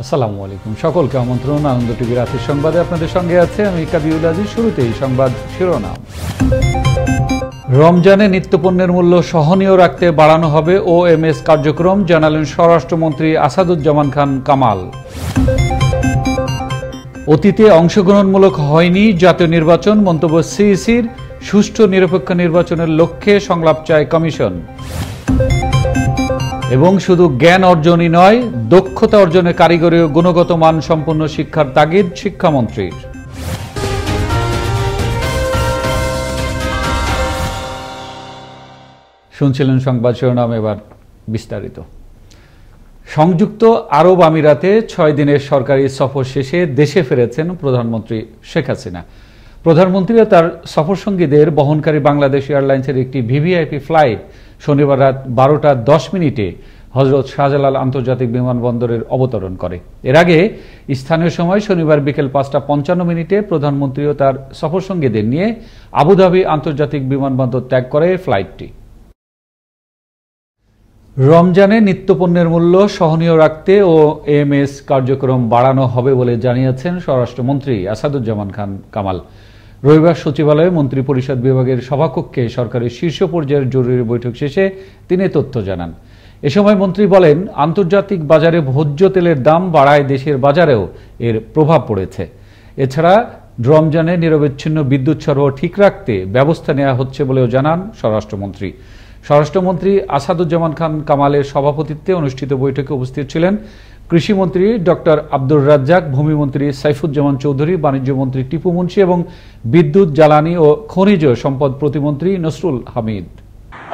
আসসালামু আলাইকুম, সকলকে আমন্ত্রণ আনন্দ টিভি রাতের সংবাদে আপনাদের সঙ্গে আছে আমি কাবিউল আজিজ। শুরুতেই সংবাদ শিরোনাম। রমজানে নিত্যপণ্যের মূল্য সহনীয় রাখতে বাড়ানো হবে ওএমএস কার্যক্রম, জানালেন স্বরাষ্ট্রমন্ত্রী আসাদুজ্জামান খান কামাল। অতীতে অংশগ্রহণমূলক হয়নি জাতীয় নির্বাচন, মন্তব্য সিইসির। সুষ্ঠু নিরপেক্ষ নির্বাচনের লক্ষ্যে সংলাপ চায় কমিশন। এবং শুধু জ্ঞান অর্জনই নয়, দক্ষতা অর্জনে কারিগরি ও গুণগত মান সম্পন্ন শিক্ষার তাগিদ শিক্ষামন্ত্রীর। শুনছিলেন সংবাদ শিরোনাম, এবার বিস্তারিত। সংযুক্ত আরব আমিরাতে 6 দিনের সরকারি সফর শেষে দেশে ফিরেছেন প্রধানমন্ত্রী শেখ হাসিনা। প্রধানমন্ত্রী ও তার সফরসঙ্গীদের বহনকারী বাংলাদেশ এয়ারলাইন্সের একটি ভিভিআইপি ফ্লাইট শনিবার রাত 12:10 হযরত শাহজালাল আন্তর্জাতিক বিমানবন্দরের অবতরণ করে। এর আগে স্থানীয় সময় শনিবার বিকেল 5:55 প্রধানমন্ত্রী ও তার সফরসঙ্গীদের নিয়ে আবুধাবি আন্তর্জাতিক বিমানবন্দর ত্যাগ করে ফ্লাইটটি। রমজানে নিত্যপণ্যের মূল্য সহনীয় রাখতে ওএমএস কার্যক্রম বাড়ানো হবে বলে জানিয়েছেন স্বরাষ্ট্রমন্ত্রী আসাদুজ্জামান খান কামাল। রবিবার সচিবালয়ে মন্ত্রিপরিষদ বিভাগের সভাকক্ষে সরকারের শীর্ষ পর্যায়ের জরুরি বৈঠক শেষে তিনি তথ্য জানান। এ সময় মন্ত্রী বলেন, আন্তর্জাতিক বাজারে ভোজ্য তেলের দাম বাড়ায় দেশের বাজারেও এর প্রভাব পড়েছে। এছাড়া রমজানে নিরবচ্ছিন্ন বিদ্যুৎ সরবরাহ ঠিক রাখতে ব্যবস্থা নেওয়া হচ্ছে বলেও জানান স্বরাষ্ট্রমন্ত্রী। স্বরাষ্ট্রমন্ত্রী আসাদুজ্জামান খান কামালের সভাপতিত্বে অনুষ্ঠিত বৈঠকে উপস্থিত ছিলেন কৃষিমন্ত্রী ডক্টর আব্দুর রাজ্জাক, ভূমিমন্ত্রী সাইফুজ্জামান চৌধুরী, বাণিজ্যমন্ত্রী টিপু মুন্সি এবং বিদ্যুৎ, জ্বালানি ও খনিজ সম্পদ প্রতিমন্ত্রী নসরুল হামিদ।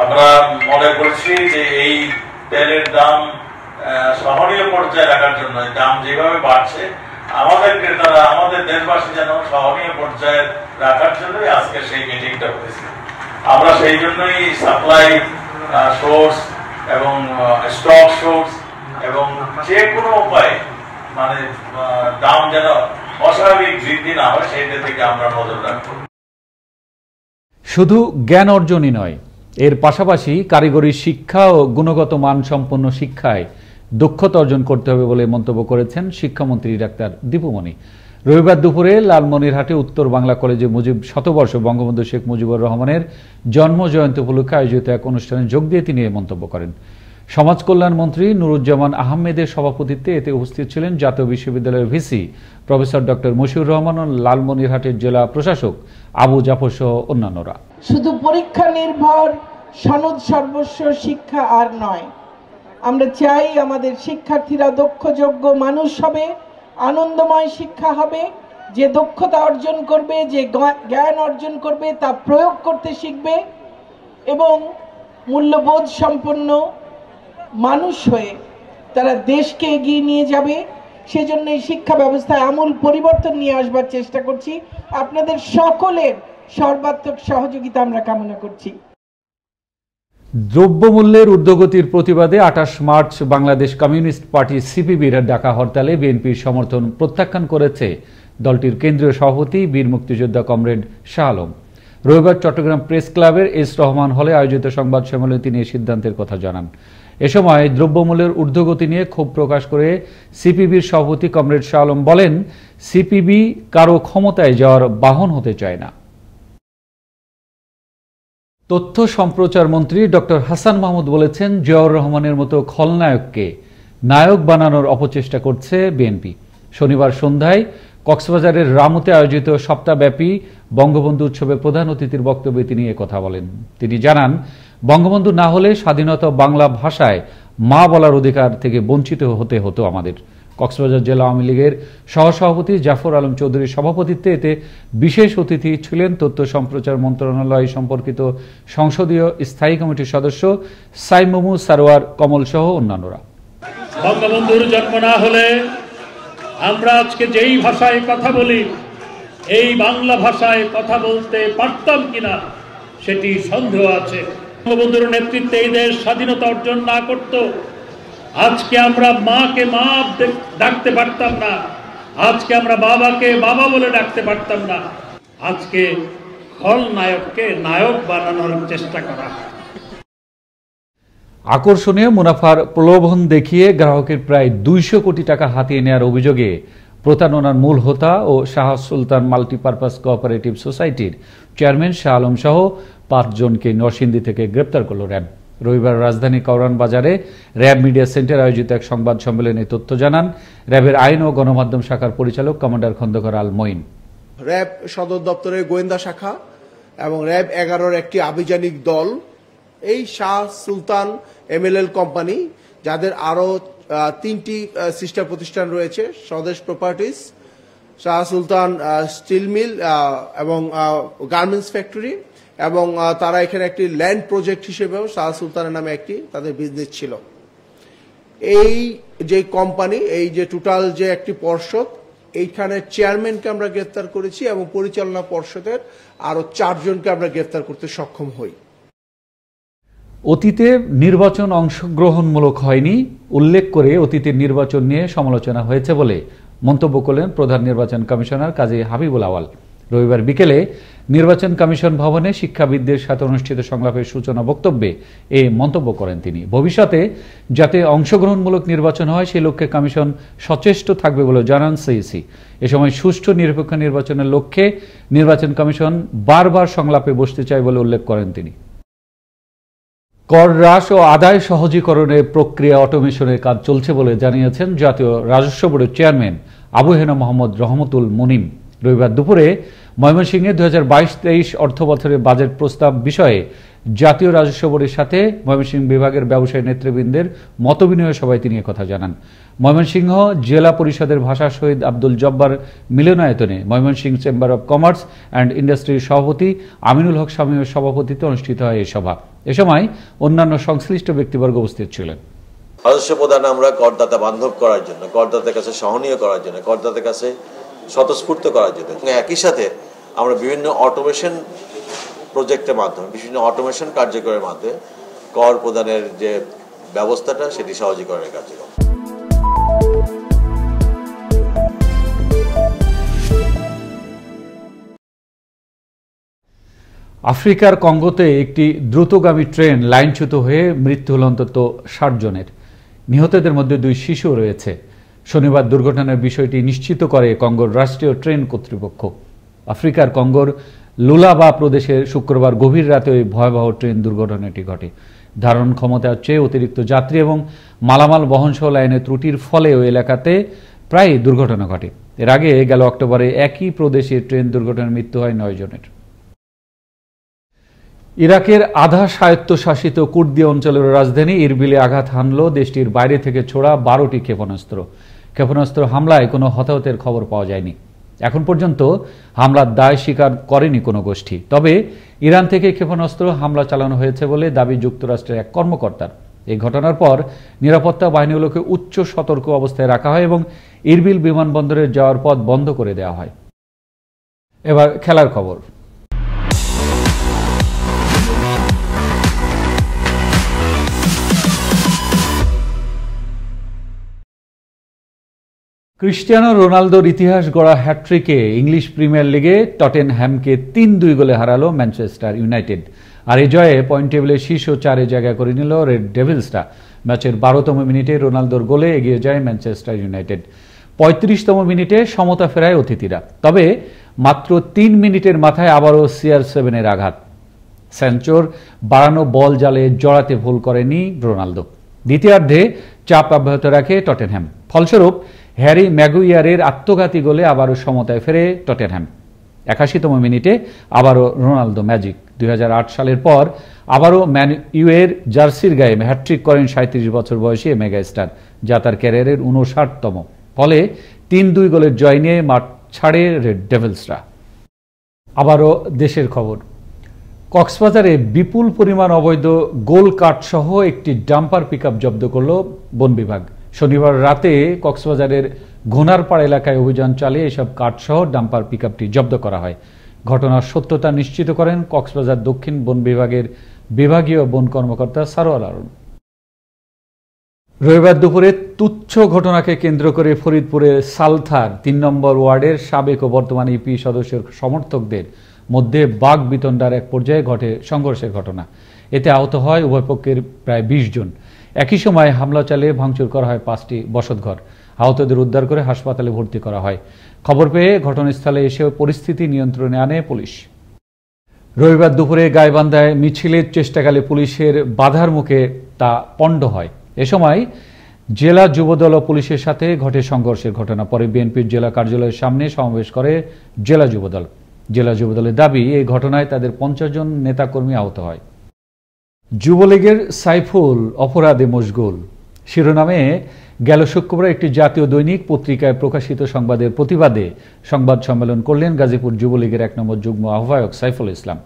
আমরা মনে করছি যে এই তেলের দাম সহনীয় পর্যায়ে রাখার জন্য, দাম যেভাবে বাড়ছে আমাদের ক্রেতারা, আমাদের দেশবাসী যেন সহনীয় পর্যায়ে রাখার জন্য আজকে সেই মিটিংটা হয়েছে। আমরা সেই জন্যই সাপ্লাই সোর্স এবং স্টক সোর্স এবং যে কোনো উপায়ে মানে দাম যেন অস্বাভাবিক বৃদ্ধি না হয় সেইটা থেকে আমরা নজর রাখব। শুধু জ্ঞান অর্জনই নয়, এর পাশাপাশি কারিগরি শিক্ষা ও গুণগত মান সম্পন্ন শিক্ষায় দক্ষতা অর্জন করতে হবে বলে মন্তব্য করেছেন শিক্ষামন্ত্রী ডাক্তার দীপুমণি। রবিবার দুপুরে লালমনিরহাটে উত্তর বাংলা কলেজে শতবর্ষ বঙ্গবন্ধু শেখ মুজিবুর রহমানের জন্ম জয়ন্তী উপলক্ষে আয়োজিত এক অনুষ্ঠানে যোগ দিয়ে তিনি এই মন্তব্য করেন। সমাজ কল্যাণ মন্ত্রী নুরুজ্জামান আহমেদের সভাপতিত্বে এতে উপস্থিত ছিলেন জাতীয় বিশ্ববিদ্যালয়ের VC professor doctor Mashiur Rahman ও লালমনিরহাটের জেলা প্রশাসক আবু জাফর সহ অন্যান্যরা। শুধু পরীক্ষা নির্ভর সনদ সর্বস্ব শিক্ষা আর নয়, আমরা চাই আমাদের শিক্ষার্থীরা দক্ষ যোগ্য মানুষ হবে, আনন্দময় শিক্ষা হবে, যে দক্ষতা অর্জন করবে, যে জ্ঞান অর্জন করবে তা প্রয়োগ করতে শিখবে এবং মূল্যবোধ সম্পন্ন মানুষ হয়ে তারা দেশকে এগিয়ে নিয়ে যাবে। সেজন্য এই শিক্ষা ব্যবস্থায় আমূল পরিবর্তন নিয়ে আসবার চেষ্টা করছি। আপনাদের সকলের সর্বাত্মক সহযোগিতা আমরা কামনা করছি। দ্রব্যমূল্যের ঊর্ধ্বগতির প্রতিবাদে 28 মার্চ বাংলাদেশ কমিউনিস্ট পার্টি সিপিবির ডাকা হরতালে বিএনপির সমর্থন প্রত্যাখ্যান করেছে দলটির কেন্দ্রীয় সভাপতি বীর মুক্তিযোদ্ধা কমরেড শাহ আলম। রবিবার চট্টগ্রাম প্রেস ক্লাবের এস রহমান হলে আয়োজিত সংবাদ সম্মেলনে তিনি এই সিদ্ধান্তের কথা জানান। এ সময় দ্রব্যমূল্যের ঊর্ধ্বগতি নিয়ে ক্ষোভ প্রকাশ করে সিপিবির সভাপতি কমরেড শাহ আলম বলেন, সিপিবি কারো ক্ষমতায় যাওয়ার বাহন হতে চায় না। তথ্য সম্প্রচার মন্ত্রী ডক্টর হাসান মাহমুদ বলেছেন, জিয়াউর রহমানের মতো খলনায়ককে নায়ক বানানোর অপচেষ্টা করছে বিএনপি। শনিবার সন্ধ্যায় কক্সবাজারের রামুতে আয়োজিত সপ্তাহব্যাপী বঙ্গবন্ধু উৎসবে প্রধান অতিথির বক্তব্যে তিনি কথা বলেন। তিনি জানান, বঙ্গবন্ধু না হলে স্বাধীনতা বাংলা ভাষায় মা বলার অধিকার থেকে বঞ্চিত হতে হতো আমাদের। কক্সবাজার জেলা আওয়ামী লীগের সহসভাপতি জাফর আলম চৌধুরীর সভাপতিত্বে এতে বিশেষ অতিথি ছিলেন তথ্য সম্প্রচার মন্ত্রণালয় সম্পর্কিত সংসদীয় স্থায়ী কমিটির সদস্য সাইমুমু সারোয়ার কমল সহ অন্যান্যরা। বঙ্গবন্ধুর জন্ম না হলে আমরা আজকে যেই ভাষায় কথা বলি, এই বাংলা ভাষায় কথা বলতে পারতাম কিনা সেটি সন্দেহ আছে। বঙ্গবন্ধুর নেতৃত্বে এই দেশ স্বাধীনতা অর্জন না করত, আজকে আমরা মাকে মা ডাকতে পারতাম না, আজকে আমরা বাবাকে বাবা বলে ডাকতে পারতাম না। আজকে খলনায়ককে নায়ক বানানোর চেষ্টা করা। আকর্ষণীয় মুনাফার প্রলোভন দেখিয়ে গ্রাহকের প্রায় 200 কোটি টাকা হাতিয়ে নেওয়ার অভিযোগে প্রতারণার মূল হোতা ও শাহ সুলতান মাল্টিপারপাস কোঅপারেটিভ সোসাইটির চেয়ারম্যান শাহ আলম সহ 5 জনকে নরসিংদী থেকে গ্রেপ্তার করল র্যাব। রবিবার রাজধানী কাউরান বাজারে র্যাব মিডিয়া সেন্টার আয়োজিত এক সংবাদ সম্মেলনে তথ্য জানান র্যাবের আইন ও গণমাধ্যম শাখার পরিচালক কমান্ডার খন্দকার আল মঈন। র্যাব সদর দপ্তরের গোয়েন্দা শাখা এবং র্যাব 11-র একটি আভিযানিক দল এই শাহ সুলতান এমএলএল কোম্পানি, যাদের আরো 3টি সিস্টার প্রতিষ্ঠান রয়েছে, স্বদেশ প্রপার্টিজ, শাহ সুলতান স্টিল মিল এবং গার্মেন্টস ফ্যাক্টরি, এবং তারা এখানে একটি ল্যান্ড প্রজেক্ট হিসেবেও শাহ সুলতানের নামে একটি তাদের বিজনেস ছিল। এই যে কোম্পানি, এই যে টোটাল যে একটি পর্ষদ, এইখানে চেয়ারম্যানকে আমরা গ্রেফতার করেছি এবং পরিচালনা পর্ষদের আরো 4 জনকে আমরা গ্রেফতার করতে সক্ষম হই। অতীতে নির্বাচন অংশগ্রহণমূলক হয়নি উল্লেখ করে অতীতের নির্বাচন নিয়ে সমালোচনা হয়েছে বলে মন্তব্য করলেন প্রধান নির্বাচন কমিশনার কাজী হাবিবুল আওয়াল। রবিবার বিকেলে নির্বাচন কমিশন ভবনে শিক্ষাবিদদের সাথে অনুষ্ঠিত সংলাপের সূচনা বক্তব্যে এ মন্তব্য করেন তিনি। ভবিষ্যতে যাতে অংশগ্রহণমূলক নির্বাচন হয় সেই লক্ষ্যে কমিশন সচেষ্ট থাকবে বলে জানান সিইসি। এ সময় সুষ্ঠু নিরপেক্ষ নির্বাচনের লক্ষ্যে নির্বাচন কমিশন বারবার সংলাপে বসতে চায় বলে উল্লেখ করেন তিনি। কর হ্রাস ও আদায় সহজীকরণের প্রক্রিয়া অটোমেশনের কাজ চলছে বলে জানিয়েছেন জাতীয় রাজস্ব বোর্ডের চেয়ারম্যান আবু হেনা মোহাম্মদ রহমতুল মুনিম। রবিবার দুপুরে ময়মনসিংহে 2022-23 অর্থ বছরের বাজেট প্রস্তাব বিষয়ে জাতীয় রাজস্ব বোর্ডের সাথে ময়মনসিংহ বিভাগের ব্যবসায়ী নেতৃবৃন্দের মতবিনিময় সভায় তিনি কথা জানান। ময়মনসিংহ জেলা পরিষদের ভাষা শহীদ আব্দুল জব্বার মিলনায়তনে Mymensingh chamber of commerce and ইন্ডাস্ট্রির সভাপতি আমিনুল হক শামীমের সভাপতিত্বে অনুষ্ঠিত হয় এই সভা। এ সময় অন্যান্য সংশ্লিষ্ট ব্যক্তিবর্গ উপস্থিত ছিলেন। রাজস্ব প্রদান আমরা করদাতা বান্ধব করার জন্য, করদাতার কাছে সহনীয় করার জন্য, করদাতার কাছে স্বতঃস্ফূর্ত করার জন্য, একই সাথে আমরা বিভিন্ন অটোমেশন প্রজেক্টের মাধ্যমে, বিভিন্ন অটোমেশন কার্যক্রমের মাধ্যমে কর প্রদানের যে ব্যবস্থাটা সেটি সহজীকরণের কার্যক্রম। আফ্রিকার কঙ্গোতে একটি দ্রুতগামী ট্রেন লাইনচ্যুত হয়ে মৃত্যু হল অন্তত 60 জনের। নিহতদের মধ্যে 2 শিশু রয়েছে। শনিবার দুর্ঘটনার বিষয়টি নিশ্চিত করে কঙ্গোর রাষ্ট্রীয় ট্রেন কর্তৃপক্ষ। আফ্রিকার কঙ্গোর লুলাবা প্রদেশে শুক্রবার গভীর রাতে ওই ভয়াবহ ট্রেন দুর্ঘটনাটি ঘটে। ধারণ ক্ষমতার চেয়ে অতিরিক্ত যাত্রী এবং মালামাল বহনসহ লাইনের ত্রুটির ফলে ওই এলাকাতে প্রায় দুর্ঘটনা ঘটে। এর আগে গেল অক্টোবরে একই প্রদেশে ট্রেন দুর্ঘটনায় মৃত্যু হয় 9 জনের। ইরাকের আধা স্বায়ত্তশাসিত কুর্দি অঞ্চলের রাজধানী ইরবিলে আঘাত হানল দেশটির বাইরে থেকে ছোড়া 12টি ক্ষেপণাস্ত্র। ক্ষেপণাস্ত্র হামলায় কোনো হতাহতের খবর পাওয়া যায়নি। এখন পর্যন্ত হামলার দায় স্বীকার করেনি কোনো গোষ্ঠী। তবে ইরান থেকে ক্ষেপণাস্ত্র হামলা চালানো হয়েছে বলে দাবি যুক্তরাষ্ট্রের এক কর্মকর্তার। এই ঘটনার পর নিরাপত্তা বাহিনীগুলোকে উচ্চ সতর্ক অবস্থায় রাখা হয় এবং ইরবিল বিমানবন্দরে যাওয়ার পথ বন্ধ করে দেওয়া হয়। এবার খেলার খবর। ক্রিস্টিয়ানো রোনালদোর ইতিহাস গড়া হ্যাটট্রিকে ইংলিশ প্রিমিয়ার লিগে টটেনহ্যামকে 3-2 গোলে হারালো ম্যানচেস্টার ইউনাইটেড। আর এই জয়ে পয়েন্ট টেবিলের শীর্ষ 4-এ জায়গা করে নিল রেড ডেভিলসরা। ম্যাচের 12তম মিনিটে রোনালদোর গোলে এগিয়ে যায় ম্যানচেস্টার ইউনাইটেড। 35তম মিনিটে সমতা ফেরায় অতিথিরা। তবে মাত্র 3 মিনিটের মাথায় আবারও CR7-এর আঘাত। স্যানচোর বাড়ানো বল জালে জড়াতে ভুল করেনি রোনালদো। দ্বিতীয়ার্ধে চাপ অব্যাহত রাখে টটেনহ্যাম। ফলস্বরূপ হ্যারি ম্যাগুইয়ারের আত্মঘাতী গোলে আবারও সমতায় ফেরে টটেনহ্যাম। 81তম মিনিটে আবারও রোনালদো ম্যাজিক। 2008 সালের পর আবারও ম্যান ইউয়ের জার্সির গায়ে হ্যাটট্রিক করেন 37 বছর বয়সী মেগা স্টার, যা তার ক্যারিয়ারের 59তম। ফলে 3-2 গোলের জয় নিয়ে মাঠ ছাড়ে রেড ডেভিলসরা। আবারও দেশের খবর। কক্সবাজারে বিপুল পরিমাণ অবৈধ গোল কাঠ সহ একটি ডাম্পার পিকআপ জব্দ করল বন বিভাগ। শনিবার রাতে কক্সবাজারের ঘোনারপাড় এলাকায় অভিযান চালিয়ে এসব কাঠসহ ডাম্পার পিকআপটি জব্দ করা হয়। ঘটনার সত্যতা নিশ্চিত করেন কক্সবাজার দক্ষিণ বন বিভাগের বিভাগীয় বন কর্মকর্তা সারোয়ার আলম। রবিবার দুপুরে তুচ্ছ ঘটনাকে কেন্দ্র করে ফরিদপুরের সালথার 3 নম্বর ওয়ার্ডের সাবেক ও বর্তমান ইপি সদস্যের সমর্থকদের মধ্যে বাক বিতণ্ডার এক পর্যায়ে ঘটে সংঘর্ষের ঘটনা। এতে আহত হয় উভয় পক্ষের প্রায় 20 জন। একই সময় হামলা চালিয়ে ভাঙচুর করা হয় 5টি বসতঘর। আহতদের উদ্ধার করে হাসপাতালে ভর্তি করা হয়। খবর পেয়ে ঘটনাস্থলে এসে পরিস্থিতি নিয়ন্ত্রণে আনে পুলিশ। রবিবার দুপুরে গাইবান্ধায় মিছিলের চেষ্টাকালে পুলিশের বাধার মুখে তা পণ্ড হয়। এ সময় জেলা যুবদল ও পুলিশের সাথে ঘটে সংঘর্ষের ঘটনা। পরে বিএনপির জেলা কার্যালয়ের সামনে সমাবেশ করে জেলা যুবদল। জেলা যুবদলের দাবি, এই ঘটনায় তাদের 50 জন নেতাকর্মী আহত হয়। যুবলীগের সাইফুল অপরাধে মশগুল শিরোনামে গেল শুক্রবার একটি জাতীয় দৈনিক পত্রিকায় প্রকাশিত সংবাদের প্রতিবাদে সংবাদ সম্মেলন করলেন গাজীপুর যুবলীগের 1 নম্বর যুগ্ম আহ্বায়ক সাইফুল ইসলাম।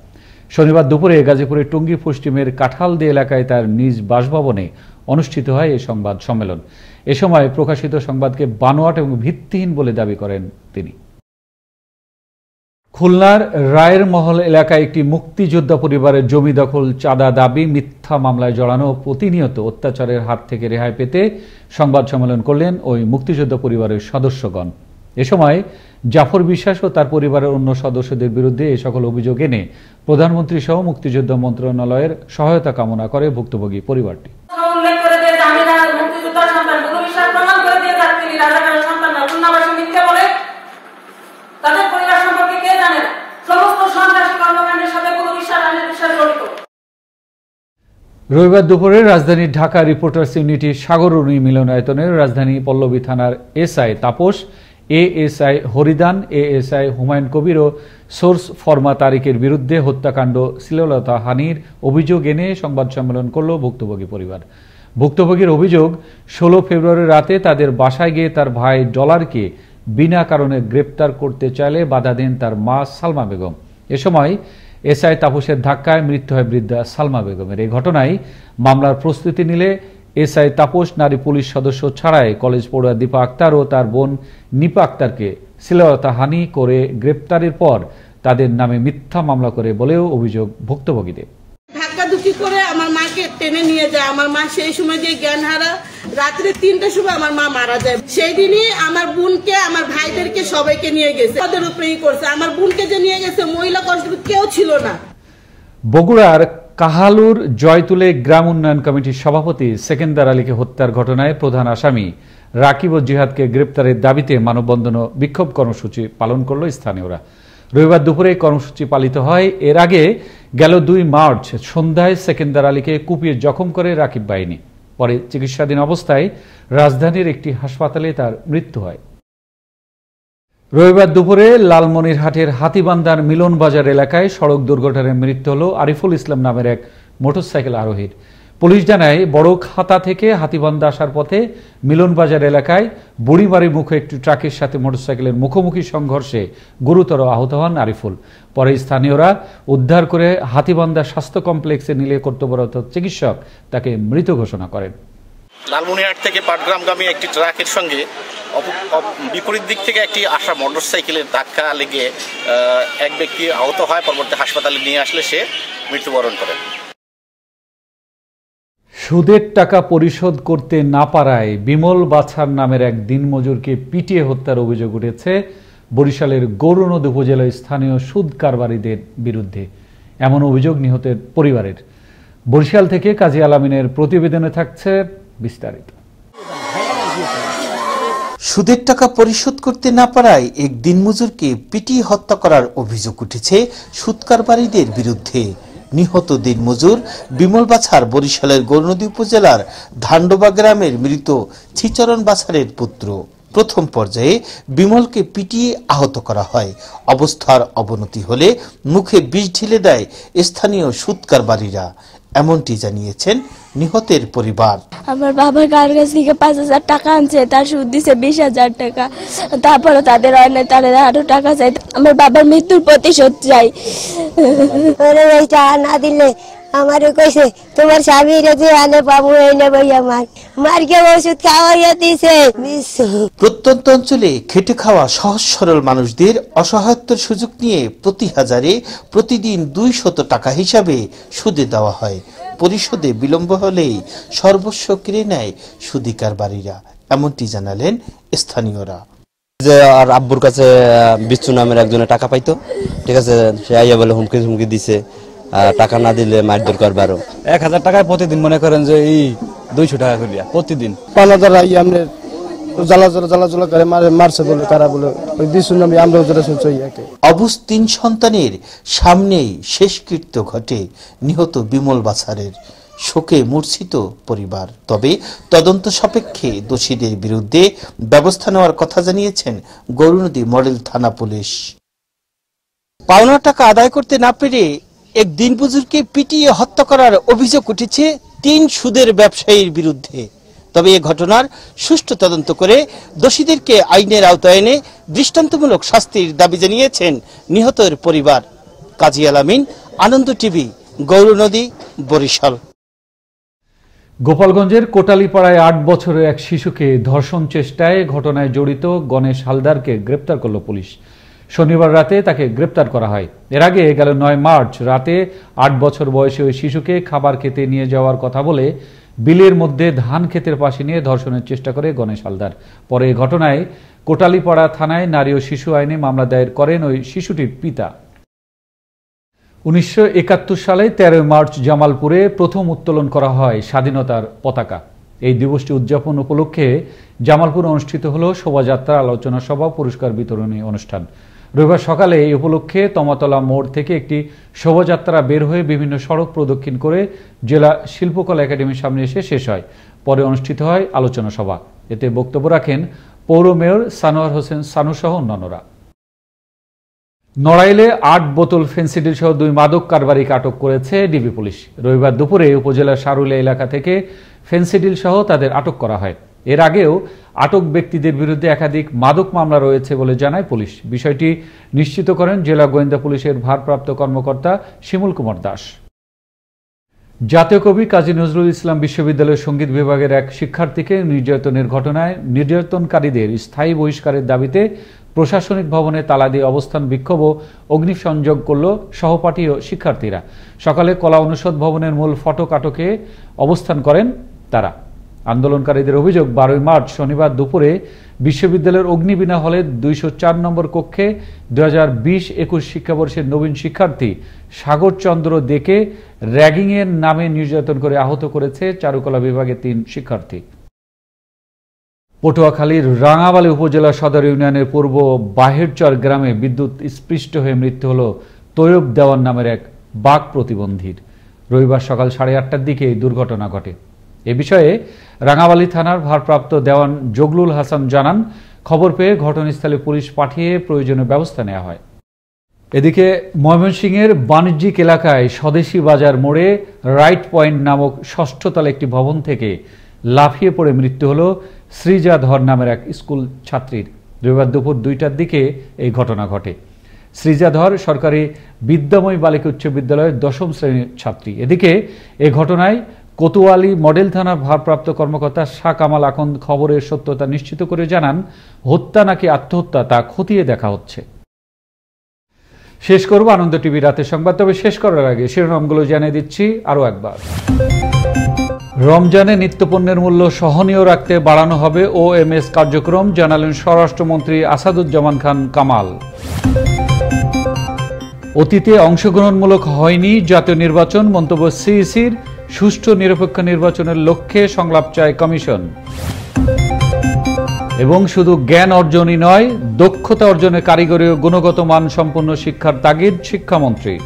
শনিবার দুপুরে গাজীপুরের টঙ্গী পশ্চিমের কাঁঠালদি এলাকায় তার নিজ বাসভবনে অনুষ্ঠিত হয় এই সংবাদ সম্মেলন। এ সময় প্রকাশিত সংবাদকে বানোয়াট এবং ভিত্তিহীন বলে দাবি করেন তিনি। খুলনার রায়ের মহল এলাকায় একটি মুক্তিযোদ্ধা পরিবারের জমি দখল, চাঁদা দাবি, মিথ্যা মামলায় জড়ানো প্রতিনিয়ত অত্যাচারের হাত থেকে রেহাই পেতে সংবাদ সম্মেলন করলেন ওই মুক্তিযোদ্ধা পরিবারের সদস্যগণ। এ সময় জাফর বিশ্বাস ও তার পরিবারের অন্য সদস্যদের বিরুদ্ধে এই সকল অভিযোগ এনে প্রধানমন্ত্রী সহ মুক্তিযোদ্ধা মন্ত্রণালয়ের সহায়তা কামনা করে ভুক্তভোগী পরিবারটি। রবিবার দুপুরে রাজধানীর ঢাকা রিপোর্টার্স ইউনিটি সাগররুনি মিলনায়তনের রাজধানী পল্লবী থানার SI Tapas, ASI Haridan, ASI Humayun Kabir ও সোর্স ফরমা তারিকের বিরুদ্ধে হত্যাকাণ্ড, শ্লীলতাহানির অভিযোগ এনে সংবাদ সম্মেলন করল ভুক্তভোগী পরিবার। ভুক্তভোগীর অভিযোগ, 16 ফেব্রুয়ারি রাতে তাদের বাসায় গিয়ে তার ভাই ডলারকে বিনা কারণে গ্রেপ্তার করতে চাইলে বাধা দেন তার মা সালমা বেগম। এ সময় এসআই তাপসের ধাক্কায় মৃত্যু হয় বৃদ্ধা সালমা বেগমের। এই ঘটনায় মামলার প্রস্তুতি নিলে এসআই তাপস নারী পুলিশ সদস্য ছাড়াই কলেজ পড়ুয়া দীপা আক্তার ও তার বোন নিপা আক্তারকে শ্লীলতাহানি করে গ্রেপ্তারের পর তাদের নামে মিথ্যা মামলা করে বলেও অভিযোগ ভুক্তভোগীদের। ধাক্কাধুক্কি করে আমার মাকে টেনে নিয়ে যায়। আমার মা সেই সময় যে জ্ঞান হারা, রাত্রে 3টার সময় আমার মা মারা যায়। সেই দিনই আমার বোনকে, আমার ভাইদেরকে সবাইকে নিয়ে গেছে, ওদের উপরেই করছে। আমার বোনকে যে নিয়ে গেছে মহিলা কনস্টেবল কেউ ছিল না। বগুড়ার কাহালুর জয়তুলে গ্রাম উন্নয়ন কমিটির সভাপতি সেকেন্দার আলীকে হত্যার ঘটনায় প্রধান আসামি রাকিব ও জিহাদকে গ্রেপ্তারের দাবিতে মানববন্ধন ও বিক্ষোভ কর্মসূচি পালন করল স্থানীয়রা। রবিবার দুপুরে কর্মসূচি পালিত হয়। এর আগে গেল 2 মার্চ সন্ধ্যায় সেকেন্দার আলীকে কুপিয়ে জখম করে রাকিব বাহিনী। পরে চিকিৎসাধীন অবস্থায় রাজধানীর একটি হাসপাতালে তার মৃত্যু হয়। রবিবার দুপুরে লালমনিরহাটের হাতিবান্ধার মিলন বাজার এলাকায় সড়ক দুর্ঘটনায় মৃত্যু হল আরিফুল ইসলাম নামের এক মোটরসাইকেল আরোহীর। পুলিশ জানায়, বড় খাতা থেকে হাতিবান্ধা আসার পথে মিলন বাজার এলাকায় বুড়িবাড়ির মুখে একটি ট্রাকের সাথে মোটরসাইকেলের মুখোমুখি সংঘর্ষে গুরুতর আহত হন আরিফুল। পরে স্থানীয়রা উদ্ধার করে হাতিবান্ধা স্বাস্থ্য কমপ্লেক্সে নিলে কর্তব্যরত চিকিৎসক তাকে মৃত ঘোষণা করেন। লালমনিরহাট থেকে পাটগ্রামগামী একটি ট্রাকের সঙ্গে বিপরীত দিক থেকে একটি আসা মোটরসাইকেলের ধাক্কা লেগে এক ব্যক্তি আহত হয়। পরবর্তী হাসপাতালে নিয়ে আসলে সে মৃত্যুবরণ করে। সুদের টাকা পরিশোধ করতে না পারায় বিমল বাছার নামের এক দিনমজুরকে পিটিয়ে হত্যার অভিযোগ উঠেছে বরিশালের গৌরনদী উপজেলার স্থানীয় সুদ কারবারিদের বিরুদ্ধে। এমন অভিযোগ নিহতের পরিবারের। বরিশাল থেকে কাজী আলামিনের প্রতিবেদনে থাকছে বিস্তারিত। সুদের টাকা পরিশোধ করতে না পারায় এক দিনমজুরকে পিটিয়ে হত্যা করার অভিযোগ উঠেছে সুদ কারবারিদের বিরুদ্ধে। নিহত দিনমজুর বিমল বাছার বরিশালের গৌরনদী উপজেলার ধান্ডবা গ্রামের মৃত শ্রীচরণ বাছারের পুত্র। প্রথম পর্যায়ে বিমলকে পিটিয়ে আহত করা হয়। অবস্থার অবনতি হলে মুখে বিষ ঢেলে দেয় স্থানীয় সুদ কারবারিরা, এমনটি জানিয়েছেন নিহতের পরিবার। আমার বাবার কার কাছ থেকে 5,000 টাকা আনছে, তার সুদ দিছে 20,000 টাকা। তারপরে তাদের অনেক তাদের আরো টাকা চাই। আমার বাবার মৃত্যুর প্রতিশোধ চাই। এই টাকা না দিলে আমারে কইছে তোমার স্বামী রেজে আনে পাবো এনে ভাই আমার মারকে ওষুধ খাওয়াইয়া দিছে। প্রত্যন্ত অঞ্চলে খেটে খাওয়া সহজ সরল মানুষদের অসহায়ত্বের সুযোগ নিয়ে প্রতি হাজারে প্রতিদিন 200 টাকা হিসাবে সুদে দেওয়া হয়। পরিশোধে বিলম্ব হলেই সর্বস্ব কিনে নেয় সুদি কারবারিরা, এমনটি জানালেন স্থানীয়রা। যে আর আব্বুর কাছে বিচ্ছু নামের একজনে টাকা পাইতো, ঠিক আছে, সে আইয়া বলে হুমকি দিছে টাকা না দিলে মারধর করবে আরো। 1000 টাকায় প্রতিদিন মনে করেন যে এই 200 টাকা করিয়া প্রতিদিন। পালাদারা আমনে জ্বালা করে মারছে বলে কারা বলে ওই দিশুন আমরা ওজরা শুনছি ইয়াকে। অবুজ 3 সন্তানের সামনেই শেষকৃত্য ঘটে নিহত বিমল বাছারের। শোকে মূর্ছিত পরিবার। তবে তদন্ত সাপেক্ষে দোষীদের বিরুদ্ধে ব্যবস্থা নেওয়ার কথা জানিয়েছেন গৌরনদী মডেল থানা পুলিশ। পাওনা টাকা আদায় করতে না পেরে এক দিনমজুরকে পিটিয়ে হত্যা করার অভিযোগ উঠেছে 3 সুদের ব্যবসায়ীর বিরুদ্ধে। তবে এই ঘটনার সুষ্ঠু তদন্ত করে দোষীদেরকে আইনের আওতায় এনে দৃষ্টান্তমূলক শাস্তির দাবি জানিয়েছেন নিহতের পরিবার। কাজী আলামিন, আনন্দ টিভি, গৌরনদী, বরিশাল। গোপালগঞ্জের কোটালীপাড়ায় 8 বছরের এক শিশুকে ধর্ষণ চেষ্টায় ঘটনায় জড়িত গণেশ হালদারকে গ্রেপ্তার করল পুলিশ। শনিবার রাতে তাকে গ্রেপ্তার করা হয়। এর আগে গেল 9 মার্চ রাতে 8 বছর বয়সী ওই শিশুকে খাবার খেতে নিয়ে যাওয়ার কথা বলে বিলের মধ্যে ধান ক্ষেতের পাশে নিয়ে ধর্ষণের চেষ্টা করে গণেশ হালদার। পরে এই ঘটনায় কোটালীপাড়া থানায় নারী ও শিশু আইনে মামলা দায়ের করেন ওই শিশুটির পিতা। 1971 সালে 13 মার্চ জামালপুরে প্রথম উত্তোলন করা হয় স্বাধীনতার পতাকা। এই দিবসটি উদযাপন উপলক্ষে জামালপুরে অনুষ্ঠিত হলো শোভাযাত্রা, আলোচনা সভা, পুরস্কার বিতরণী অনুষ্ঠান। রবিবার সকালে এই উপলক্ষে তমাতলা মোড় থেকে একটি শোভাযাত্রা বের হয়ে বিভিন্ন সড়ক প্রদক্ষিণ করে জেলা শিল্পকলা একাডেমির সামনে এসে শেষ হয়। পরে অনুষ্ঠিত হয় আলোচনা সভা। এতে বক্তব্য রাখেন পৌর মেয়র সানোয়ার হোসেন সানু সহ অন্যান্যরা। নড়াইলে 8 বোতল ফেন্সিডিল সহ 2 মাদক কারবারিকে আটক করেছে ডিবি পুলিশ। রবিবার দুপুরে উপজেলার সারুলিয়া এলাকা থেকে ফেন্সিডিল সহ তাদের আটক করা হয়। এর আগেও আটক ব্যক্তিদের বিরুদ্ধে একাধিক মাদক মামলা রয়েছে বলে জানায় পুলিশ। বিষয়টি নিশ্চিত করেন জেলা গোয়েন্দা পুলিশের ভারপ্রাপ্ত কর্মকর্তা শিমুল কুমার দাস। জাতীয় কবি কাজী নজরুল ইসলাম বিশ্ববিদ্যালয়ের সঙ্গীত বিভাগের এক শিক্ষার্থীকে নির্যাতনের ঘটনায় নির্যাতনকারীদের স্থায়ী বহিষ্কারের দাবিতে প্রশাসনিক ভবনে তালা দিয়ে অবস্থান বিক্ষোভ ও অগ্নিসংযোগ করল সহপাঠী ও শিক্ষার্থীরা। সকালে কলা অনুষদ ভবনের মূল ফটক আটকে অবস্থান করেন তারা। আন্দোলনকারীদের অভিযোগ 12 মার্চ শনিবার দুপুরে বিশ্ববিদ্যালয়ের অগ্নিবীণা হলে 204 নম্বর কক্ষে 2020-21 শিক্ষাবর্ষের নবীন শিক্ষার্থী সাগর চন্দ্র দেকে র্যাগিংয়ের নামে নির্যাতন করে আহত করেছে চারুকলা বিভাগের 3 শিক্ষার্থী। পটুয়াখালীর রাঙাবালী উপজেলা সদর ইউনিয়নের পূর্ব বাহেরচর গ্রামে বিদ্যুৎ স্পৃষ্ট হয়ে মৃত্যু হল তৈয়ব দেওয়ান নামের এক বাক প্রতিবন্ধীর। রবিবার সকাল 8:30টার দিকে এই দুর্ঘটনা ঘটে। এ বিষয়ে রাঙাবালী থানার ভারপ্রাপ্ত দেওয়ান জগলুল হাসান জানান, খবর পেয়ে ঘটনাস্থলে পুলিশ পাঠিয়ে প্রয়োজনীয় ব্যবস্থা নেওয়া হয়। এদিকে ময়মনসিংহের বাণিজ্যিক এলাকায় স্বদেশী বাজার মোড়ে রাইট পয়েন্ট নামক 6ষ্ঠ তলা একটি ভবন থেকে লাফিয়ে পড়ে মৃত্যু হল শ্রীজা ধর নামের এক স্কুল ছাত্রীর। রবিবার দুপুর 2টার দিকে এই ঘটনা ঘটে। শ্রীজা ধর সরকারি বিদ্যাময়ী বালিকা উচ্চ বিদ্যালয়ের 10ম শ্রেণীর ছাত্রী। এদিকে এই ঘটনায় কোতোয়ালি মডেল থানার ভারপ্রাপ্ত কর্মকর্তা শাহ কামাল আখন্দ খবরের সত্যতা নিশ্চিত করে জানান, হত্যা নাকি আত্মহত্যা তা খতিয়ে দেখা হচ্ছে। শেষ করব আনন্দ টিভি রাতের সংবাদ। তবে শেষ করার আগে শিরোনামগুলো জানিয়ে দিচ্ছি আরও একবার। রমজানে নিত্যপণ্যের মূল্য সহনীয় রাখতে বাড়ানো হবে OMS কার্যক্রম, জানালেন স্বরাষ্ট্রমন্ত্রী আসাদুজ্জামান খান কামাল। অতীতে অংশগ্রহণমূলক হয়নি জাতীয় নির্বাচন, মন্তব্য সিইসির। সুষ্ঠু নিরপেক্ষ নির্বাচনের লক্ষ্যে সংলাপ চায় কমিশন। এবং শুধু জ্ঞান অর্জনই নয়, দক্ষতা অর্জনে কারিগরি ও গুণগত মান সম্পন্ন শিক্ষার তাগিদ শিক্ষামন্ত্রীর।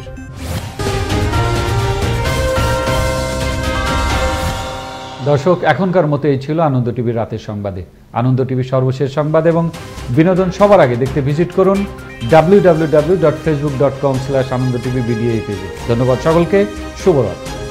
দর্শক, এখনকার মতো এই ছিল আনন্দ টিভির রাতের সংবাদে। আনন্দ টিভির সর্বশেষ সংবাদ এবং বিনোদন সবার আগে দেখতে ভিজিট করুন www.facebook.com/anandotv ভিডিও এই পেজে। ধন্যবাদ সকলকে, শুভরাত্রি।